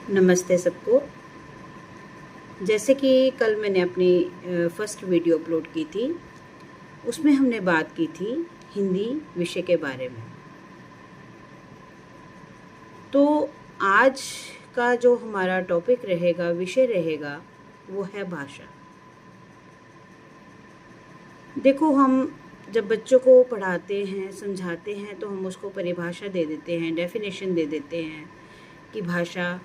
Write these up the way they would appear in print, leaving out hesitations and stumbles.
नमस्ते सबको। जैसे कि कल मैंने अपनी फर्स्ट वीडियो अपलोड की थी, उसमें हमने बात की थी हिंदी विषय के बारे में। तो आज का जो हमारा टॉपिक रहेगा, विषय रहेगा, वो है भाषा। देखो, हम जब बच्चों को पढ़ाते हैं, समझाते हैं, तो हम उसको परिभाषा दे देते हैं, डेफिनेशन दे देते हैं कि भाषा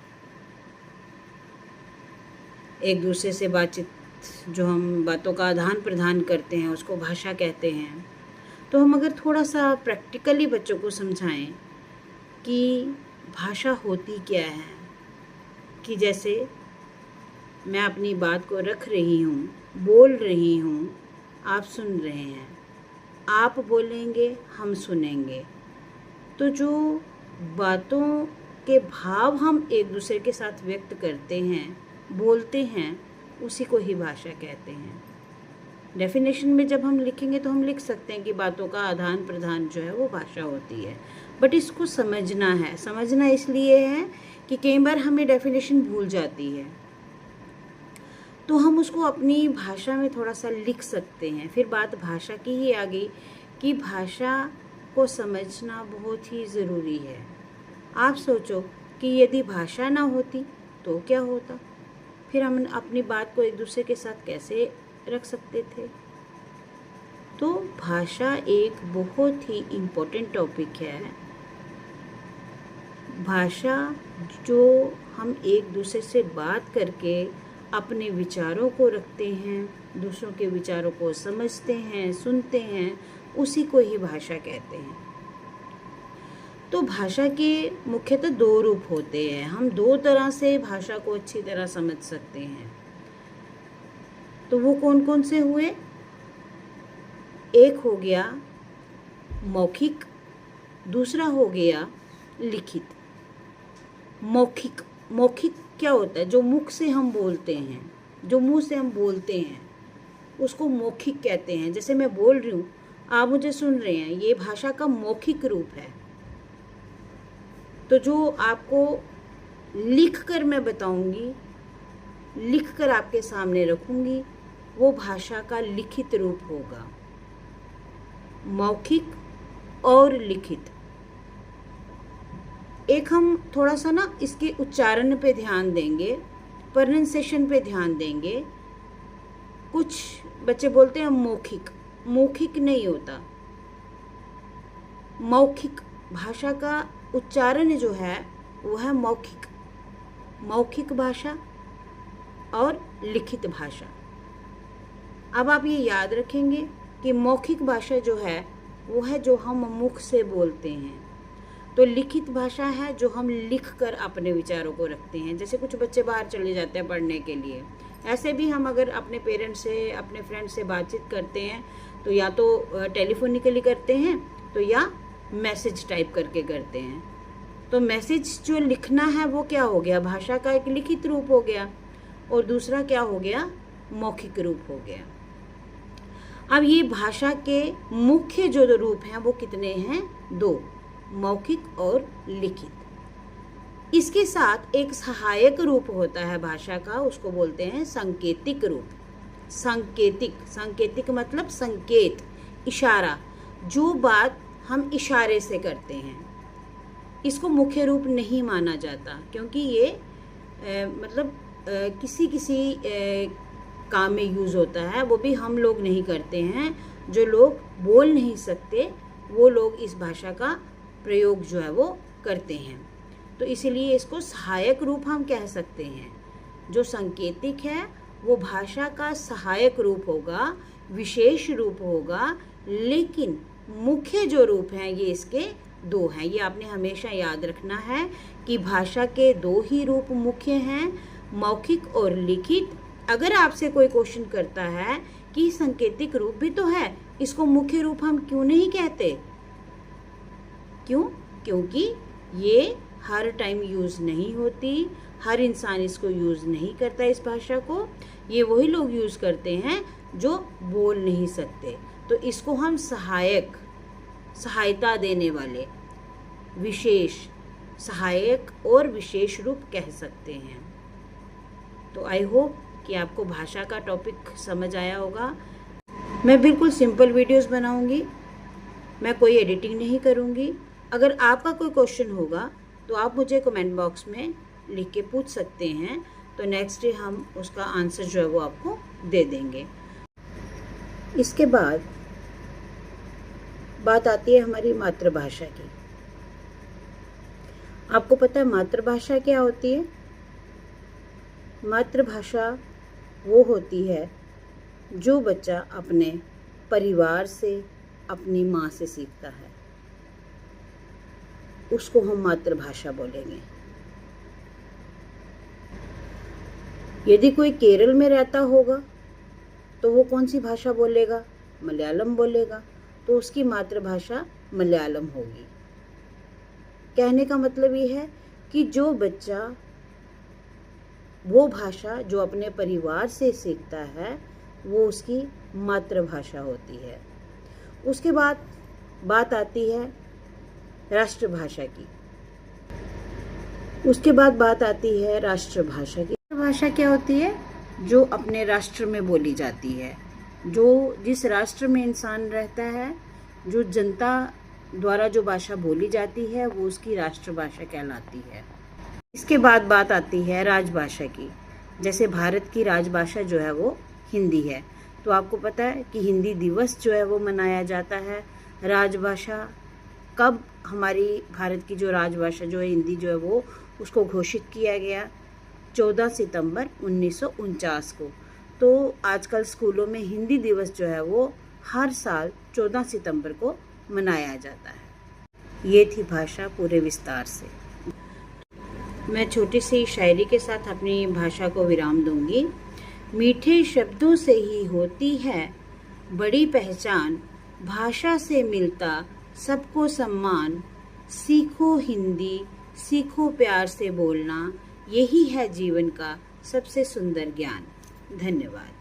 एक दूसरे से बातचीत, जो हम बातों का आदान प्रदान करते हैं, उसको भाषा कहते हैं। तो हम अगर थोड़ा सा प्रैक्टिकली बच्चों को समझाएं कि भाषा होती क्या है, कि जैसे मैं अपनी बात को रख रही हूँ, बोल रही हूँ, आप सुन रहे हैं, आप बोलेंगे, हम सुनेंगे। तो जो बातों के भाव हम एक दूसरे के साथ व्यक्त करते हैं, बोलते हैं, उसी को ही भाषा कहते हैं। डेफिनेशन में जब हम लिखेंगे तो हम लिख सकते हैं कि बातों का आदान प्रदान जो है वो भाषा होती है। बट इसको समझना है। समझना इसलिए है कि कई बार हमें डेफिनेशन भूल जाती है, तो हम उसको अपनी भाषा में थोड़ा सा लिख सकते हैं। फिर बात भाषा की ही आ गई कि भाषा को समझना बहुत ही ज़रूरी है। आप सोचो कि यदि भाषा ना होती तो क्या होता? फिर हम अपनी बात को एक दूसरे के साथ कैसे रख सकते थे? तो भाषा एक बहुत ही इम्पोर्टेंट टॉपिक है। भाषा जो हम एक दूसरे से बात करके अपने विचारों को रखते हैं, दूसरों के विचारों को समझते हैं, सुनते हैं, उसी को ही भाषा कहते हैं। तो भाषा के मुख्यतः दो रूप होते हैं। हम दो तरह से भाषा को अच्छी तरह समझ सकते हैं। तो वो कौन कौन से हुए? एक हो गया मौखिक, दूसरा हो गया लिखित। मौखिक क्या होता है? जो मुख से हम बोलते हैं, जो मुंह से हम बोलते हैं, उसको मौखिक कहते हैं। जैसे मैं बोल रही हूँ, आप मुझे सुन रहे हैं, ये भाषा का मौखिक रूप है। तो जो आपको लिख कर मैं बताऊंगी, लिख कर आपके सामने रखूंगी, वो भाषा का लिखित रूप होगा। मौखिक और लिखित। एक हम थोड़ा सा ना इसके उच्चारण पे ध्यान देंगे, प्रोनाउंसिएशन पे ध्यान देंगे। कुछ बच्चे बोलते हैं मौखिक, मौखिक नहीं होता। मौखिक भाषा का उच्चारण जो है वो है मौखिक। मौखिक भाषा और लिखित भाषा। अब आप ये याद रखेंगे कि मौखिक भाषा जो है वो है जो हम मुख से बोलते हैं। तो लिखित भाषा है जो हम लिख कर अपने विचारों को रखते हैं। जैसे कुछ बच्चे बाहर चले जाते हैं पढ़ने के लिए, ऐसे भी हम अगर अपने पेरेंट्स से, अपने फ्रेंड्स से बातचीत करते हैं तो या तो टेलीफोनिकली करते हैं, तो या मैसेज टाइप करके करते हैं। तो मैसेज जो लिखना है वो क्या हो गया? भाषा का एक लिखित रूप हो गया, और दूसरा क्या हो गया? मौखिक रूप हो गया। अब ये भाषा के मुख्य जो रूप हैं वो कितने हैं? दो, मौखिक और लिखित। इसके साथ एक सहायक रूप होता है भाषा का, उसको बोलते हैं सांकेतिक रूप। सांकेतिक मतलब संकेत, इशारा, जो बात हम इशारे से करते हैं। इसको मुख्य रूप नहीं माना जाता, क्योंकि ये किसी काम में यूज़ होता है। वो भी हम लोग नहीं करते हैं। जो लोग बोल नहीं सकते वो लोग इस भाषा का प्रयोग जो है वो करते हैं। तो इसीलिए इसको सहायक रूप हम कह सकते हैं। जो सांकेतिक है वो भाषा का सहायक रूप होगा, विशेष रूप होगा, लेकिन मुख्य जो रूप हैं ये इसके दो हैं। ये आपने हमेशा याद रखना है कि भाषा के दो ही रूप मुख्य हैं, मौखिक और लिखित। अगर आपसे कोई क्वेश्चन करता है कि सांकेतिक रूप भी तो है, इसको मुख्य रूप हम क्यों नहीं कहते? क्यों? क्योंकि ये हर टाइम यूज़ नहीं होती, हर इंसान इसको यूज़ नहीं करता इस भाषा को। ये वही लोग यूज़ करते हैं जो बोल नहीं सकते। तो इसको हम सहायता देने वाले, विशेष, सहायक और विशेष रूप कह सकते हैं। तो आई होप कि आपको भाषा का टॉपिक समझ आया होगा। मैं बिल्कुल सिंपल वीडियोस बनाऊंगी, मैं कोई एडिटिंग नहीं करूंगी। अगर आपका कोई क्वेश्चन होगा तो आप मुझे कमेंट बॉक्स में लिख के पूछ सकते हैं, तो नेक्स्ट डे हम उसका आंसर जो है वो आपको दे देंगे। इसके बाद बात आती है हमारी मातृभाषा की। आपको पता है मातृभाषा क्या होती है? मातृभाषा वो होती है जो बच्चा अपने परिवार से, अपनी माँ से सीखता है, उसको हम मातृभाषा बोलेंगे। यदि कोई केरल में रहता होगा तो वो कौन सी भाषा बोलेगा? मलयालम बोलेगा, तो उसकी मातृभाषा मलयालम होगी। कहने का मतलब ये है कि जो बच्चा वो भाषा जो अपने परिवार से सीखता है वो उसकी मातृभाषा होती है। उसके बाद बात आती है राष्ट्रभाषा की। उसके बाद बात आती है राष्ट्रभाषा की। भाषा क्या होती है? जो अपने राष्ट्र में बोली जाती है, जो जिस राष्ट्र में इंसान रहता है, जो जनता द्वारा जो भाषा बोली जाती है वो उसकी राष्ट्रभाषा कहलाती है। इसके बाद बात आती है राजभाषा की। जैसे भारत की राजभाषा जो है वो हिंदी है, तो आपको पता है कि हिंदी दिवस जो है वो मनाया जाता है। राजभाषा कब हमारी भारत की जो राजभाषा जो है हिंदी जो है वो उसको घोषित किया गया? 14 सितंबर 1949 को। तो आजकल स्कूलों में हिंदी दिवस जो है वो हर साल 14 सितंबर को मनाया जाता है। ये थी भाषा पूरे विस्तार से। मैं छोटी सी शायरी के साथ अपनी भाषा को विराम दूंगी। मीठे शब्दों से ही होती है बड़ी पहचान, भाषा से मिलता सबको सम्मान। सीखो हिंदी, सीखो प्यार से बोलना, यही है जीवन का सबसे सुंदर ज्ञान। धन्यवाद।